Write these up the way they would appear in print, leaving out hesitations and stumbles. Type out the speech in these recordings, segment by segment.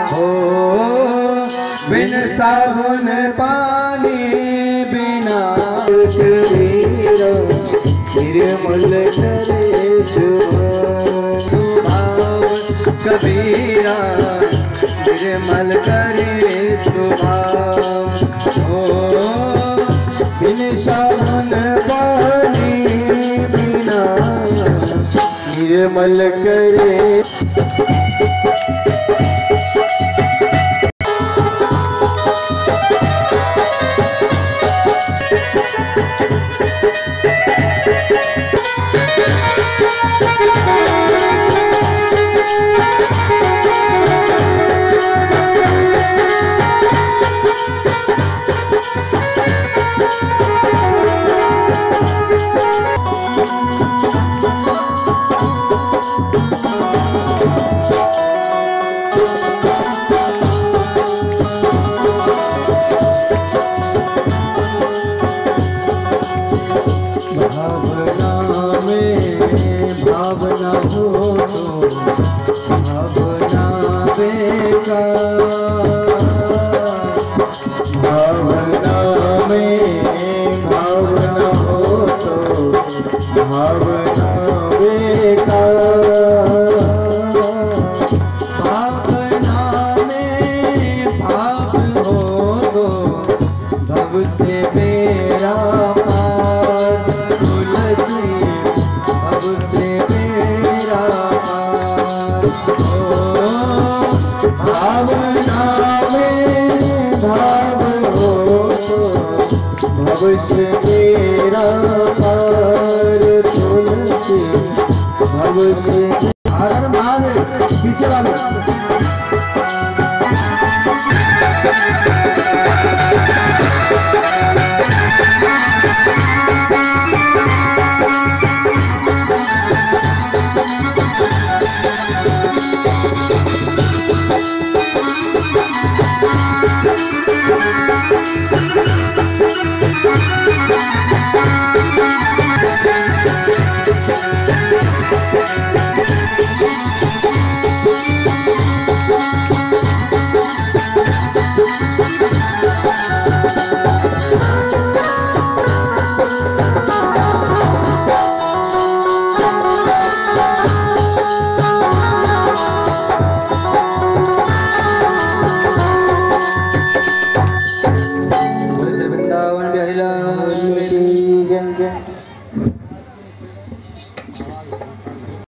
हो बिन साबुन पानी बिना कबीरा निर्मल करे स्वभाव कबीरा निर्मल करे स्वभाव हो बिन साबुन पानी बिना निर्मल करे। भावना हो तो भावना बेकार, भावना में भावना हो तो भावना बेकार, भावना में भाव हो तो भव से मेरा पार, तुलसी भव से मेरा पार हो। भावना में भाव हो तो भव से मेरा पार, तुलसी भव से। हर महादेव पीछे वाले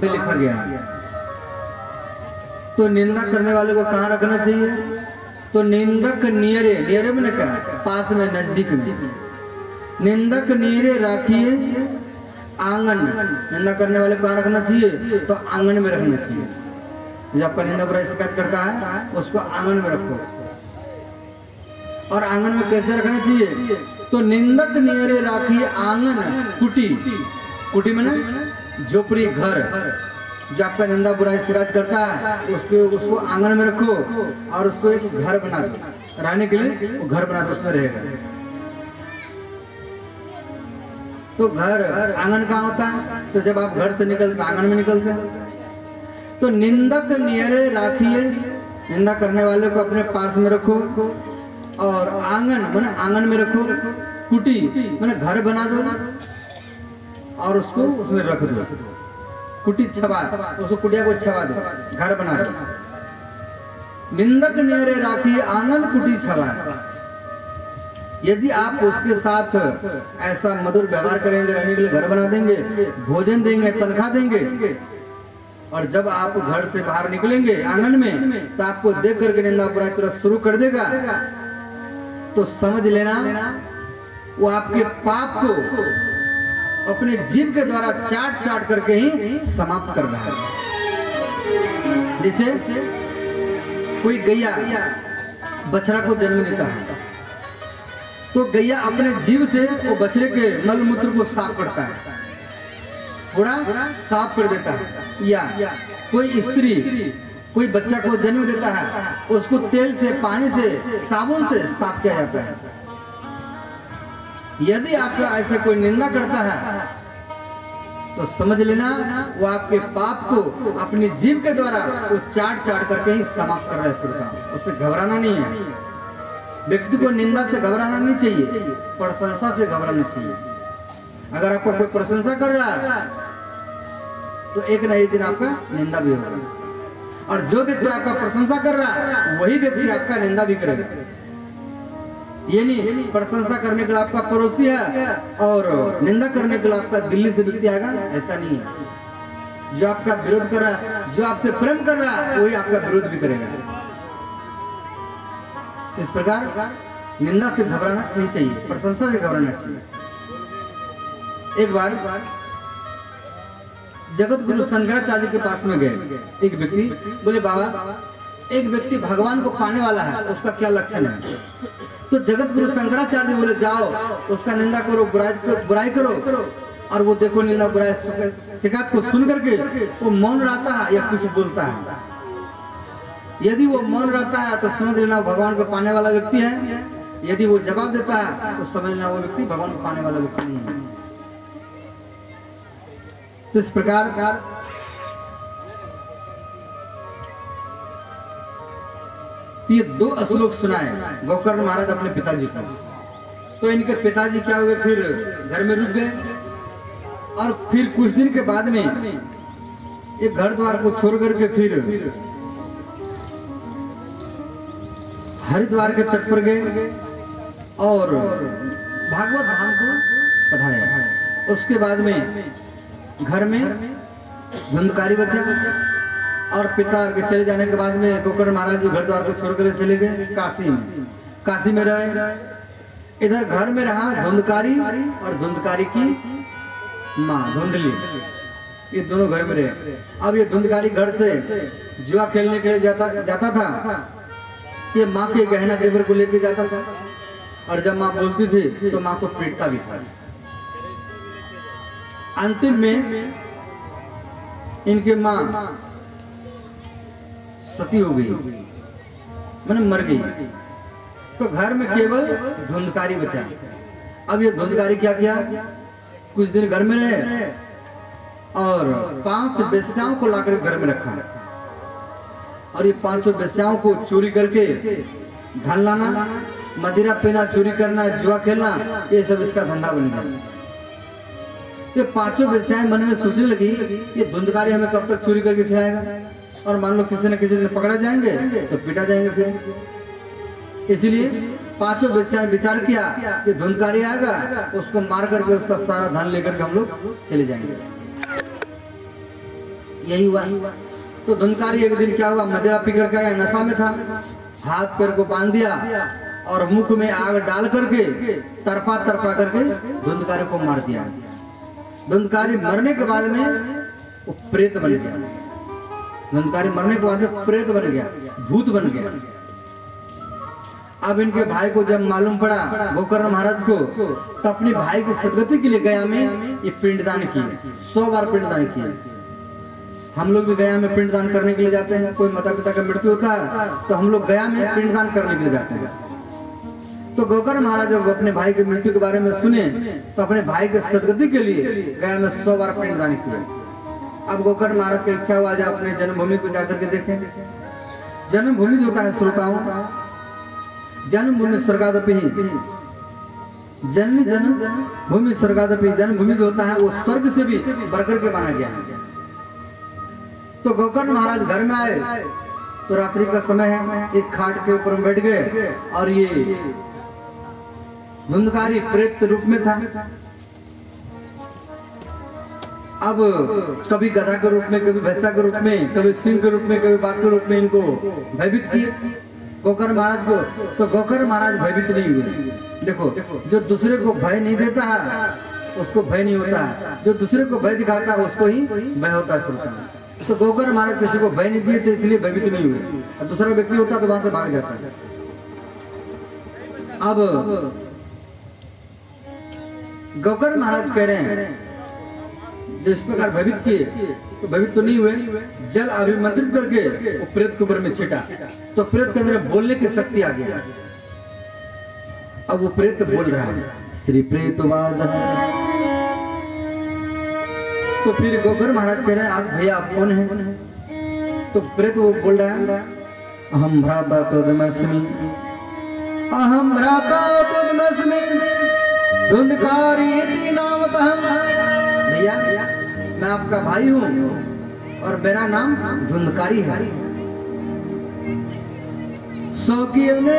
लिखा गया। तो निंदा करने वाले को कहाँ रखना चाहिए? तो निंदक नियरे, नियरे में क्या? पास में, नजदीक में। निंदक नियरे राखिए आंगन। निंदा करने वाले को कहाँ रखना चाहिए? तो आंगन में रखना चाहिए। जब आपका निंदा बुराई शिकायत करता है उसको आंगन में रखो। और आंगन में कैसे रखना चाहिए? तो निंदक नियरे राखिए आंगन कुटी। कुटी में ना झोपड़ी, घर। जो आपका निंदा बुराई शिकायत करता है उसको आंगन में रखो और उसको एक घर बना दो, रहने के लिए वो घर बना दो, उसमें रहेगा। तो घर आंगन कहाँ होता है? तो जब आप घर से निकलते आंगन में निकलते हैं। तो निंदक नियरे राखिए, निंदा करने वाले को अपने पास में रखो। और आंगन माने आंगन में रखो। कुटी माने घर बना दो और उसको उसमें रख दो। कुटी छवा, उसको कुटिया को छवा दो, घर बना दो। निंदक नियरे राखी आंगन कुटी छवा। यदि आप उसके साथ ऐसा मधुर व्यवहार करेंगे, रहने के लिए घर बना देंगे, भोजन देंगे, तनख्वाह देंगे, और जब आप घर से बाहर निकलेंगे आंगन में तो आपको देख करके निंदा बुराई तुरंत शुरू कर देगा, तो समझ लेना वो आपके पाप को अपने जीभ के द्वारा चाट चाट करके ही समाप्त कर रहा है। जैसे कोई गैया बछड़ा को जन्म देता है तो गैया अपने जीभ से वो बछड़े के मल मूत्र को साफ करता है, पूरा साफ कर देता है। या कोई स्त्री कोई बच्चा को जन्म देता है, उसको तेल से, पानी से, साबुन से साफ किया जाता है। यदि आपका ऐसे कोई निंदा करता है तो समझ लेना वो आपके पाप को अपनी जीभ के द्वारा वो चाट चाट करके ही समाप्त कर रहा है सुरता। उससे घबराना नहीं है। व्यक्ति को निंदा से घबराना नहीं चाहिए, प्रशंसा से घबराना चाहिए। अगर आपको कोई प्रशंसा कर रहा है तो एक न एक दिन आपका निंदा भी होगा, और जो व्यक्ति आपका प्रशंसा कर रहा है वही व्यक्ति आपका निंदा भी करेगा। ये नहीं प्रशंसा करने के लिए आपका पड़ोसी है और निंदा करने के लिए आपका दिल्ली से व्यक्ति आएगा, ऐसा नहीं है। जो आपका विरोध कर रहा है, जो आपसे प्रेम कर रहा है, वही आपका विरोध भी करेगा। इस प्रकार निंदा से घबराना नहीं चाहिए, प्रशंसा से घबराना चाहिए। एक बार जगत गुरु शंकराचार्य के पास में गए एक व्यक्ति, बोले बाबा एक व्यक्ति भगवान को पाने वाला है, उसका क्या लक्षण है? तो जगत गुरु शंकराचार्य बोले जाओ उसका निंदा करो, बुराई करो, और वो देखो निंदा बुराई शिकायत को सुन करके वो मौन रहता है या कुछ बोलता है। यदि वो मौन रहता है तो समझ लेना वो भगवान को पाने वाला व्यक्ति है, यदि वो जवाब देता है तो समझ लेना वो व्यक्ति भगवान को पाने वाला व्यक्ति नहीं है। तो इस प्रकार ये दो श्लोक सुनाए गोकर्ण महाराज अपने पिताजी को। तो इनके पिताजी क्या हुए, फिर घर में रुक गए, और फिर कुछ दिन के बाद में एक घर द्वार को छोड़ करके फिर हरिद्वार के तट पर गए और भागवत धाम को पधारे। उसके बाद में घर में धुंधकारी बचा, और पिता के चले जाने के बाद में गोकर्ण महाराज जी घर द्वार को छोड़ कर चले गए काशी में रहे। इधर घर में रहा धुंधकारी और धुंधकारी की माँ धुंधली, ये दोनों घर में रहे। अब ये धुंधकारी घर से जुआ खेलने के लिए जाता था, ये माँ के गहना जेवर को लेके जाता था, और जब माँ बोलती थी तो माँ को पीटता भी था। अंतिम में इनके माँ सती हो गई, मैंने मर गई। तो घर में केवल धुंधकारी बचा। अब ये धुंधकारी क्या किया, कुछ दिन घर में रहे और 5 वेश्याओं को लाकर घर में रखा, और ये 5 वेश्याओं को चोरी करके धन लाना, मदिरा पीना, चोरी करना, जुआ खेलना, ये सब इसका धंधा बन गया। ये 5 वेश्याएं मन में सोचने लगी ये धुंधकारी हमें कब तक चोरी करके खिलाएगा, और मान लो किसी न किसी दिन पकड़ा जाएंगे तो पीटा जाएंगे फिर। इसलिए 5 वेश्याएं विचार किया कि धुंधकारी आएगा उसको मार करके उसका सारा धन लेकर के हम लोग चले जाएंगे। यही हुआ। तो धुंधकारी एक दिन क्या हुआ, मदिरा पी करके आया, नशा में था, हाथ पैर को बांध दिया और मुख में आग डाल करके तरफा करके धुंधकारी को मार दिया। धुंधकारी मरने के बाद में वो प्रेत बन गया। धुंधकारी मरने के बाद में प्रेत बन गया, भूत बन गया। अब इनके भाई को जब मालूम पड़ा गोकर्ण महाराज को, तो अपने भाई की सदगति के लिए गया में ये पिंडदान किए, 100 बार पिंडदान किए। हम लोग भी गया में पिंडदान करने के लिए जाते हैं। कोई माता पिता का मृत्यु होता है तो हम लोग गया में पिंडदान करने के लिए जाते हैं। तो गोकर्ण महाराज जब अपने भाई की मृत्यु के बारे में सुने तो अपने भाई के सदगति के लिए गया में 100 बार पिंडदान किए। अब गोकर्ण महाराज की इच्छा हुआ जब अपने जन्मभूमि को जाकर के देखें। जन्मभूमि जो होता है श्रोताओं, जन्मभूमि स्वर्गादपि ही, जननी जन्मभूमि स्वर्गादपि, जन्मभूमि जो होता है वो स्वर्ग से भी बढ़कर के माना गया है। तो गोकर्ण महाराज घर में आए तो रात्रि का समय है, एक खाट के ऊपर बैठ गए, और ये धुंधकारी प्रेत रूप में था। अब कभी गधा के रूप में, कभी भैंसा के रूप में, कभी सिंह के रूप में, कभी बाघ के रूप में इनको भयभीत किए गोकर्ण महाराज को। तो गोकर्ण महाराज भयभीत नहीं हुए। देखो, जो दूसरे को भय नहीं देता है उसको भय नहीं होता है, जो दूसरे को भय दिखाता है उसको ही भय होता है सुनता है। तो गोकर्ण महाराज किसी को भय नहीं दिए थे, इसलिए भयभीत नहीं हुए। और दूसरा व्यक्ति होता तो वहां से भाग जाता है। अब गोकर्ण महाराज कह रहे हैं जिस प्रकार भयभीत किए तो भयभीत तो नहीं हुए, जल अभिमंत्रित करके वो प्रेत के ऊपर में छिटा, तो प्रेत के अंदर बोलने की शक्ति आ गई। अब वो प्रेत बोल रहा है, श्री प्रेतवाज तो फिर गोकर महाराज कह रहे हैं, आप भैया आप कौन है? तो प्रेत वो बोल रहा है, अहम भ्राता तदमस्मि, अहम भ्राता तदमस्मि धुंधकारी इति नामतः। भैया मैं आपका भाई हूँ और मेरा नाम धुंधकारी है। सौकीय ने